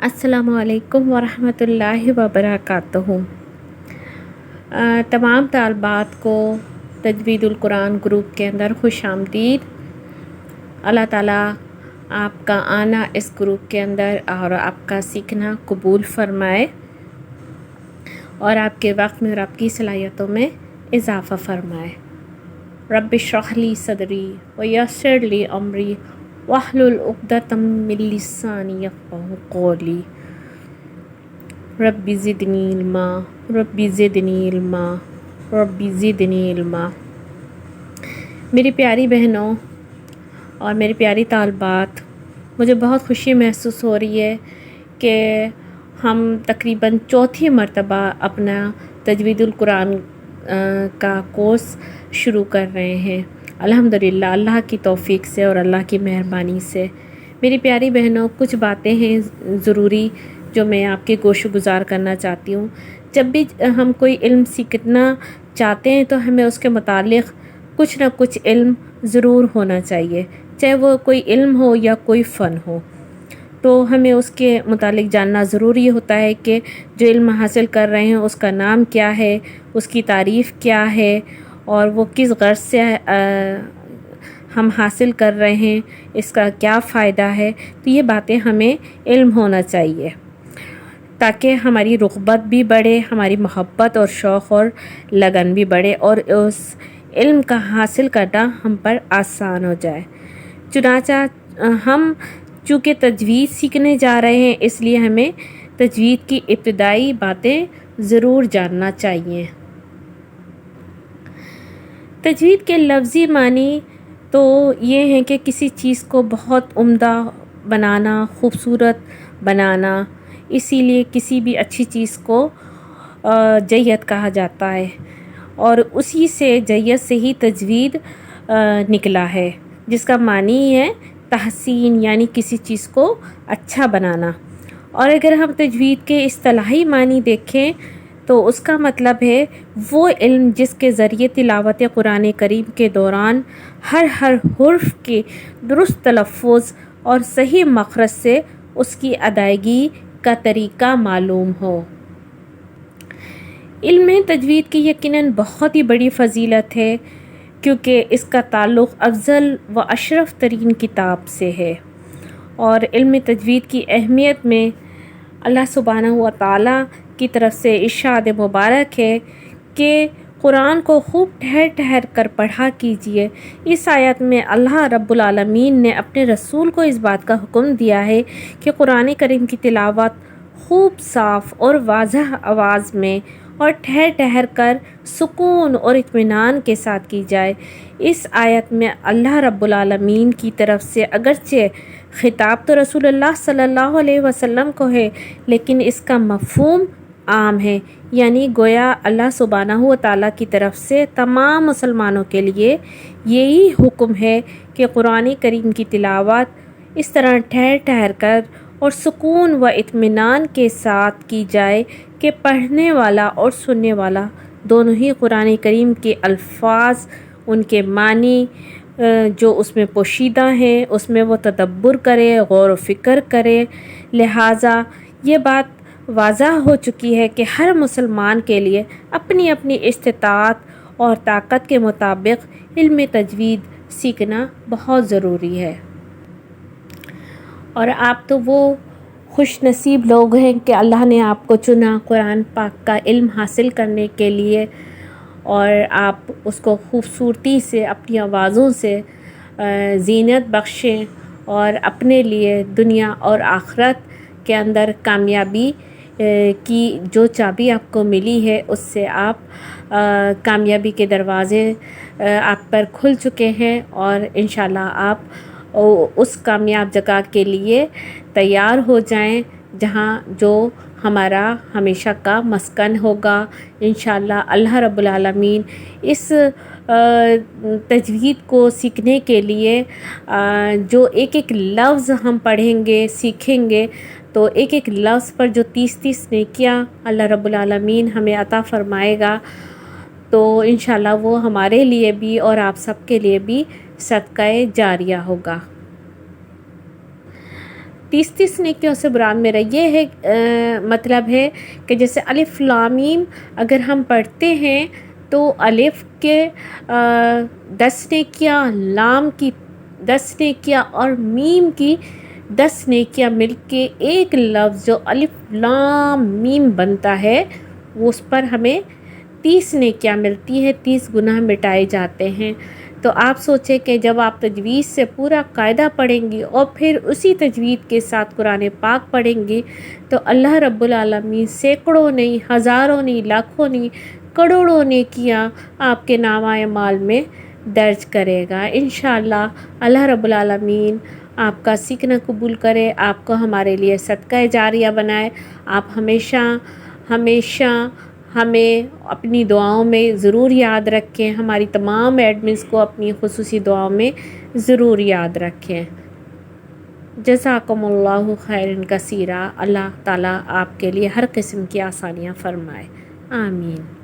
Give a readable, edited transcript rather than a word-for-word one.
अस्सलामु अलैकुम वरहमतुल्लाहि वबरकातुहू। तमाम तालबात को तजवीदुल कुरान ग्रुप के अंदर खुश आमदीद। अल्लाह ताला आपका आना इस ग्रुप के अंदर और आपका सीखना कबूल फरमाए और आपके वक्त में और आपकी सलाहियतों में इजाफ़ा फरमाए। रब्बि इश्रह ली सदरी व यस्सिर ली अमरी वहलुल उक़दतम मिन लिसानी यफ़क़हू क़ौली। रब्बी ज़िदनी इल्मा रब्बी ज़िदनी इल्मा रब्बी ज़िदनी इल्मा। मेरी प्यारी बहनों और मेरी प्यारी तालबात, मुझे बहुत खुशी महसूस हो रही है कि हम तकरीबन चौथी मरतबा अपना तजवीदुल कुरान का कोर्स शुरू कर रहे हैं। अल्हम्दुलिल्लाह, अल्लाह की तौफ़ीक से और अल्लाह की मेहरबानी से। मेरी प्यारी बहनों, कुछ बातें हैं ज़रूरी जो मैं आपके गोश गुज़ार करना चाहती हूँ। जब भी हम कोई इल्म सीखना चाहते हैं तो हमें उसके मुतालिक कुछ ना कुछ इल्म ज़रूर होना चाहिए, चाहे वो कोई इल्म हो या कोई फ़न हो। तो हमें उसके मुतालिक जानना ज़रूरी होता है कि जो इल्म हासिल कर रहे हैं उसका नाम क्या है, उसकी तारीफ़ क्या है और वो किस गर्ज़ से हम हासिल कर रहे हैं, इसका क्या फ़ायदा है। तो ये बातें हमें इल्म होना चाहिए ताकि हमारी रुग़बत भी बढ़े, हमारी मोहब्बत और शौक़ और लगन भी बढ़े और उस इल्म का हासिल करना हम पर आसान हो जाए। चुनांचा हम चूँकि तजवीज़ सीखने जा रहे हैं, इसलिए हमें तजवीज़ की इब्तिदाई बातें ज़रूर जानना चाहिए। तजवीद के लफ्ज़ी मानी तो ये हैं कि किसी चीज़ को बहुत उम्दा बनाना, खूबसूरत बनाना। इसीलिए किसी भी अच्छी चीज़ को जय्यत कहा जाता है और उसी से जय्यत से ही तजवीद निकला है, जिसका मानी है तहसीन, यानी किसी चीज़ को अच्छा बनाना। और अगर हम तजवीद के इस्तिलाही मानी देखें तो उसका मतलब है वो इल्म जिसके ज़रिए तिलावत कुरान करीम के दौरान हर हुर्फ़ के दुरुस्त तलफ़्फ़ुज़ और सही मखरज से उसकी अदायगी का तरीक़ा मालूम हो। इल्म तजवीद की यकीनन बहुत ही बड़ी फ़जीलत है, क्योंकि इसका ताल्लुक़ अफ़ज़ल व अशरफ तरीन किताब से है। और इल्म तजवीद की अहमियत में अल्लाह सुब्हानहू व तआला की तरफ से इरशाद मुबारक है कि कुरान को खूब ठहर ठहर कर पढ़ा कीजिए। इस आयत में अल्लाह रब्बुल आलमीन ने अपने रसूल को इस बात का हुक्म दिया है कि कुरान करीम की तिलावत खूब साफ़ और वाज़ह आवाज़ में और ठहर ठहर कर सुकून और इत्मीनान के साथ की जाए। इस आयत में अल्लाह रब्बुल आलमीन की तरफ से अगरचे खिताब तो रसूलुल्लाह सल्लल्लाहु अलैहि वसल्लम को है, लेकिन इसका मफ़हूम आम है, यानी गोया अल्लाह सुब्हानहू व तआला की तरफ से तमाम मुसलमानों के लिए यही हुक्म है कि कुरान करीम की तिलावत इस तरह ठहर ठहर कर और सुकून व इत्मीनान के साथ की जाए कि पढ़ने वाला और सुनने वाला दोनों ही कुरान करीम के अल्फाज, उनके मानी जो उसमें पोशीदा हैं, उसमें वो तदब्बुर करे, गौर व फ़िक्र करे। लिहाजा ये बात वाज़ह हो चुकी है कि हर मुसलमान के लिए अपनी अपनी इस्तिताअत और ताकत के मुताबिक इल्म तजवीद सीखना बहुत ज़रूरी है। और आप तो वो खुश नसीब लोग हैं कि अल्लाह ने आपको चुना कुरान पाक का इल्म हासिल करने के लिए, और आप उसको खूबसूरती से अपनी आवाज़ों से ज़ीनत बख्शें और अपने लिए दुनिया और आखिरत के अंदर कामयाबी की जो चाबी आपको मिली है उससे आप कामयाबी के दरवाज़े आप पर खुल चुके हैं और इंशाल्लाह आप उस कामयाब जगह के लिए तैयार हो जाएं जहां जो हमारा हमेशा का मस्कन होगा। इंशाल्लाह अल्लाह रब्बुल आलमीन इस तजवीद को सीखने के लिए जो एक एक लफ्ज़ हम पढ़ेंगे, सीखेंगे, तो एक एक लफ्ज़ पर जो 30-30 नेकियां अल्लाह रब्बुल आलमीन हमें अता फ़रमाएगा, तो इंशाल्लाह वो हमारे लिए भी और आप सब के लिए भी सदक़ाए जारिया होगा। 30 نیکیوں سے مراد میرا یہ ہے مطلب ہے کہ جیسے الف لام میم اگر ہم پڑھتے ہیں تو الف کے 10 نیکیاں، لام کی 10 نیکیاں اور میم کی 10 نیکیاں مل کے ایک لفظ جو الف لام میم بنتا ہے اس پر ہمیں 30 نیکیاں ملتی ہیں، 30 گناہ مٹائے جاتے ہیں۔ تو آپ سوچیں کہ جب آپ تجوید سے پورا قاعدہ پڑھیں گی اور پھر اسی تجوید کے ساتھ قرآن پاک پڑھیں گی تو اللہ رب العالمین سینکڑوں نہیں، ہزاروں نہیں، لاکھوں نہیں، کروڑوں نیکیاں آپ کے نامہ اعمال میں درج کرے گا انشاءاللہ۔ اللہ رب العالمین آپ کا سیکھنا قبول کرے، آپ کو ہمارے لیے صدقہ جاریہ بنائے۔ آپ ہمیشہ ہمیں اپنی دعاؤں میں ضرور یاد رکھیں، ہماری تمام ایڈمنس کو اپنی خصوصی دعاؤں میں ضرور یاد رکھیں۔ جزاکم اللہ خیرا کثیرا۔ اللہ تعالیٰ آپ کے لیے ہر قسم کی آسانیاں فرمائے، آمین۔